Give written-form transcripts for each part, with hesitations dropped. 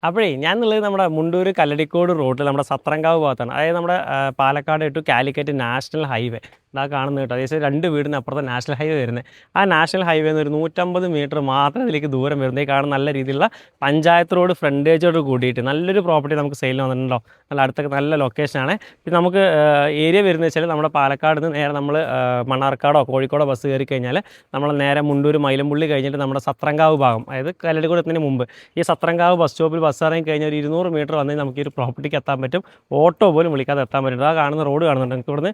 അപ്പോഴേ ഞാനുള്ളത് നമ്മുടെ മുണ്ടൂർ കല്ലടിക്കോട് റോഡിൽ നമ്മുടെ സത്രംകാവ് ഭാഗത്താണ്. അതായത് നമ്മുടെ Palakkad to Calicut national highway ഇതാ കാണുന്നത് കേട്ടോ. ഏകദേശം 2 വീടിന് അപ്പുറത്തെ നാഷണൽ ഹൈവേ വരുന്നത്. ആ നാഷണൽ ഹൈവേ നിന്ന് ഒരു 150 മീറ്റർ മാത്രം ഇതിലേക്ക് ദൂരം വരുന്നത്. ഈ കാണുന്ന നല്ല രീതിയിലുള്ള പഞ്ചായത്ത് റോഡ് ഫ്രണ്ടേജോട് കൂടിയിട്ട് നല്ലൊരു പ്രോപ്പർട്ടി നമുക്ക് സെയിലിന് വന്നിട്ടുണ്ടോ. നല്ല അടുത്തൊക്കെ നല്ല ലൊക്കേഷനാണ്. പിന്നെ നമുക്ക് ഏരിയ വരുന്നത് വെച്ചാൽ നമ്മുടെ പാലക്കാട് നിന്ന് നേരെ നമ്മൾ മണ്ണാർക്കാടോ കോഴിക്കോടോ ബസ് കയറി കഴിഞ്ഞാൽ നമ്മൾ നേരെ മുണ്ടൂർ മൈലമ്പുള്ളി കഴിഞ്ഞിട്ട് നമ്മുടെ സത്രംകാവ് ഭാഗം, അതായത് കല്ലടിക്കോട് എത്തുന്നതിന് മുമ്പ് ഈ സത്രംകാവ് ബസ് സ്റ്റോപ്പിൽ ബസ് ഇറങ്ങി കഴിഞ്ഞാൽ ഒരു 200 മീറ്റർ വന്നാൽ നമുക്ക് ഈ ഒരു പ്രോപ്പർട്ടിക്ക് എത്താൻ പറ്റും. ഓട്ടോ പോലും വിളിക്കാതെ എത്താൻ പറ്റും. ആ കാണുന്ന റോഡ് കാണുന്നുണ്ട്, നമുക്ക് ഇവിടുന്ന്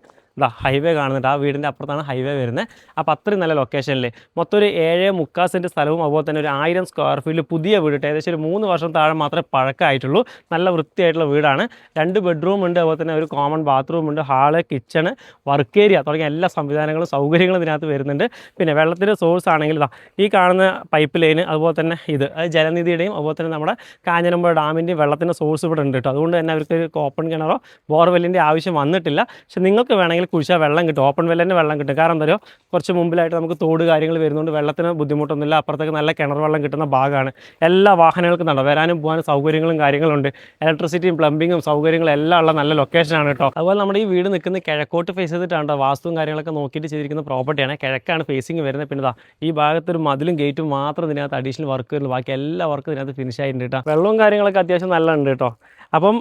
ഹൈവേ കാണുന്നുണ്ട്. ആ വീടിൻ്റെ അപ്പുറത്താണ് ഹൈവേ വരുന്നത്. അപ്പോൾ അത്രയും നല്ല ലൊക്കേഷനിൽ മൊത്തം ഒരു 7.25 സെൻറ്റ് സ്ഥലവും അതുപോലെ തന്നെ ഒരു 1000 സ്ക്വയർ ഫീറ്റിൽ പുതിയ വീട്. ഏകദേശം ഒരു 3 വർഷം താഴെ മാത്രമേ പഴക്കമായിട്ടുള്ളൂ. നല്ല വൃത്തിയായിട്ടുള്ള വീടാണ്. 2 ബെഡ്റൂം ഉണ്ട്, അതുപോലെ തന്നെ ഒരു കോമൺ ബാത്റൂം ഉണ്ട്, ഹാള്, കിച്ചണ്, വർക്ക് ഏരിയ തുടങ്ങിയ എല്ലാ സംവിധാനങ്ങളും സൗകര്യങ്ങളും ഇതിനകത്ത് വരുന്നുണ്ട്. പിന്നെ വെള്ളത്തിൻ്റെ സോഴ്സ് ആണെങ്കിൽ ഈ കാണുന്ന പൈപ്പ് ലൈന്, അതുപോലെ തന്നെ അത് ജലനിധിയുടെയും അതുപോലെ തന്നെ നമ്മുടെ കാഞ്ഞിരമ്പുഴ ഡാമിൻ്റെയും വെള്ളത്തിൻ്റെ സോഴ്സ് ഇവിടെ ഉണ്ട് കേട്ടോ. അതുകൊണ്ട് തന്നെ അവർക്ക് ഓപ്പൺ കിണറോ ബോർവെല്ലിൻ്റെ ആവശ്യം വന്നിട്ടില്ല. പക്ഷെ നിങ്ങൾക്ക് വേണമെങ്കിൽ കുഴിച്ചാൽ വെള്ളം കിട്ടും, ഓപ്പൺ വെല്ലിൻ്റെ വെള്ളം കിട്ടും. കാരണം എന്താ പറയുക, കുറച്ച് മുമ്പിലായിട്ട് നമുക്ക് തോട് കാര്യങ്ങൾ വരുന്നതുകൊണ്ട് വെള്ളത്തിന് ബുദ്ധിമുട്ടൊന്നുമില്ല. അപ്പുറത്തേക്ക് നല്ല കിണർ വെള്ളം കിട്ടുന്ന ഭാഗമാണ്. എല്ലാ വാഹനങ്ങൾക്കും നട വരാനും പോകാനും സൗകര്യങ്ങളും കാര്യങ്ങളുണ്ട്. ഇലക്ട്രിസിറ്റിയും പ്ലംബിങ്ങും സൗകര്യങ്ങളും എല്ലാം ഉള്ള നല്ല ലൊക്കേഷനാണ് കേട്ടോ. അതുപോലെ നമ്മുടെ ഈ വീട് നിൽക്കുന്ന കിഴക്കോട്ട് ഫേസ് ചെയ്തിട്ടാണ്. വാസ്തുവും കാര്യങ്ങളൊക്കെ നോക്കിയിട്ട് ചെയ്തിരിക്കുന്ന പ്രോപ്പർട്ടിയാണ്. കിഴക്കാണ് ഫേസിങ് വരുന്നത്. പിന്നെ ഈ ഭാഗത്തൊരു മതിലും ഗേറ്റും മാത്രം ഇതിനകത്ത് അഡീഷണൽ വർക്ക് വരുന്നു. ബാക്കി എല്ലാ വർക്കും ഇതിനകത്ത് ഫിനിഷ് ആയിട്ടുണ്ട് കേട്ടോ. വെള്ളവും കാര്യങ്ങളൊക്കെ അത്യാവശ്യം നല്ല ഉണ്ട് കേട്ടോ. അപ്പം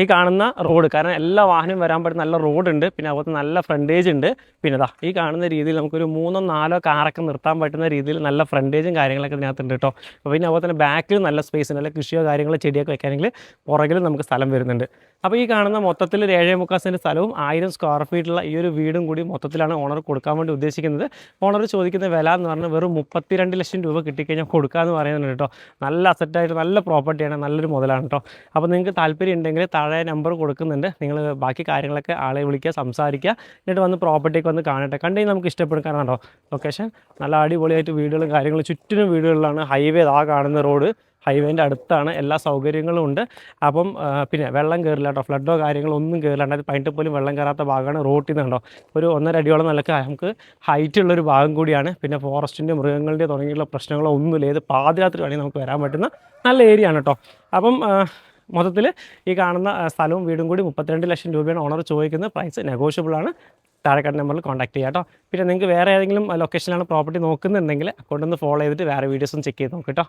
ഈ കാണുന്ന റോഡ്, കാരണം എല്ലാ വാഹനവും വരാൻ പറ്റുന്ന നല്ല റോഡുണ്ട്. പിന്നെ അതുപോലെ നല്ല ഫ്രണ്ടേജ് ഉണ്ട്. പിന്നെ ഈ കാണുന്ന രീതിയിൽ നമുക്കൊരു 3-4 കാറൊക്കെ നിർത്താൻ പറ്റുന്ന രീതിയിൽ നല്ല ഫ്രണ്ടേജും കാര്യങ്ങളൊക്കെ ഇതിനകത്തുണ്ട് കേട്ടോ. അപ്പോൾ പിന്നെ അതുപോലെ തന്നെ ബാക്കിൽ നല്ല സ്പേസ് ഉണ്ട്. നല്ല കൃഷിയോ കാര്യങ്ങളോ ചെടിയൊക്കെ വെക്കാനെങ്കിൽ പുറകിലും നമുക്ക് സ്ഥലം വരുന്നുണ്ട്. അപ്പോൾ ഈ കാണുന്ന മൊത്തത്തിൽ ഒരു 7.25 സെൻറ്റ് സ്ഥലവും 1000 സ്ക്വയർ ഫീറ്റുള്ള ഈ ഒരു വീടും കൂടി മൊത്തത്തിലാണ് ഓണർ കൊടുക്കാൻ വേണ്ടി ഉദ്ദേശിക്കുന്നത്. ഓണർ ചോദിക്കുന്ന വില എന്ന് പറഞ്ഞാൽ വെറും 32 ലക്ഷം രൂപ കിട്ടിക്കഴിഞ്ഞാൽ കൊടുക്കാമെന്ന് പറയുന്നുണ്ട് കേട്ടോ. നല്ല അസറ്റായിട്ട് നല്ല പ്രോപ്പർട്ടിയാണ്, നല്ലൊരു മുതലാണ് കേട്ടോ. അപ്പോൾ നിങ്ങൾക്ക് താല്പര്യം ഉണ്ടെങ്കിൽ താഴെ നമ്പർ കൊടുക്കുന്നുണ്ട്. നിങ്ങൾ ബാക്കി കാര്യങ്ങളൊക്കെ ആളെ വിളിക്കുക, സംസാരിക്കുക, എന്നിട്ട് വന്ന് പ്രോപ്പർട്ടിക്ക് വന്ന് കാണട്ടെ. കണ്ടെങ്കിൽ നമുക്ക് ഇഷ്ടപ്പെടും. കാരണം കേട്ടോ ലൊക്കേഷൻ നല്ല അടിപൊളിയായിട്ട് വീടുകളും കാര്യങ്ങളും ചുറ്റിനും വീടുകളിലാണ്. ഹൈവേ കാണുന്ന റോഡ് ഹൈവേൻ്റെ അടുത്താണ്, എല്ലാ സൗകര്യങ്ങളും ഉണ്ട്. അപ്പം പിന്നെ വെള്ളം കയറില്ല കേട്ടോ, ഫ്ലഡോ കാര്യങ്ങളോ ഒന്നും കയറില്ല. 2018 പോലും വെള്ളം കയറാത്ത ഭാഗമാണ്. റോട്ടിൽ നിന്നുണ്ടോ ഒരു 1.5 അടിയോളം നിലക്ക് നമുക്ക് ഹൈറ്റ് ഉള്ളൊരു ഭാഗം കൂടിയാണ്. പിന്നെ ഫോറസ്റ്റിൻ്റെ മൃഗങ്ങളുടെ തുടങ്ങിയുള്ള പ്രശ്നങ്ങളോ ഒന്നുമില്ല. ഏത് പാതിരാത്രി വേണമെങ്കിൽ നമുക്ക് വരാൻ പറ്റുന്ന നല്ല ഏരിയ ആണ് കേട്ടോ. അപ്പം മൊത്തത്തിൽ ഈ കാണുന്ന സ്ഥലവും വീടും കൂടി 32 ലക്ഷം രൂപയാണ് ഓണർ ചോദിക്കുന്നത്. പ്രൈസ് നെഗോഷ്യബിൾ ആണ്. താഴെക്കാട് നമ്പറിൽ കോൺടാക്ട് ചെയ്യാം കേട്ടോ. പിന്നെ നിങ്ങൾക്ക് വേറെ ഏതെങ്കിലും ലൊക്കേഷനിലാണ് പ്രോപ്പർട്ടി നോക്കുന്നുണ്ടെങ്കിൽ അക്കൗണ്ട് ഒന്ന് ഫോളോ ചെയ്തിട്ട് വേറെ വീഡിയോസും ചെക്ക് ചെയ്ത് നോക്കാം കേട്ടോ.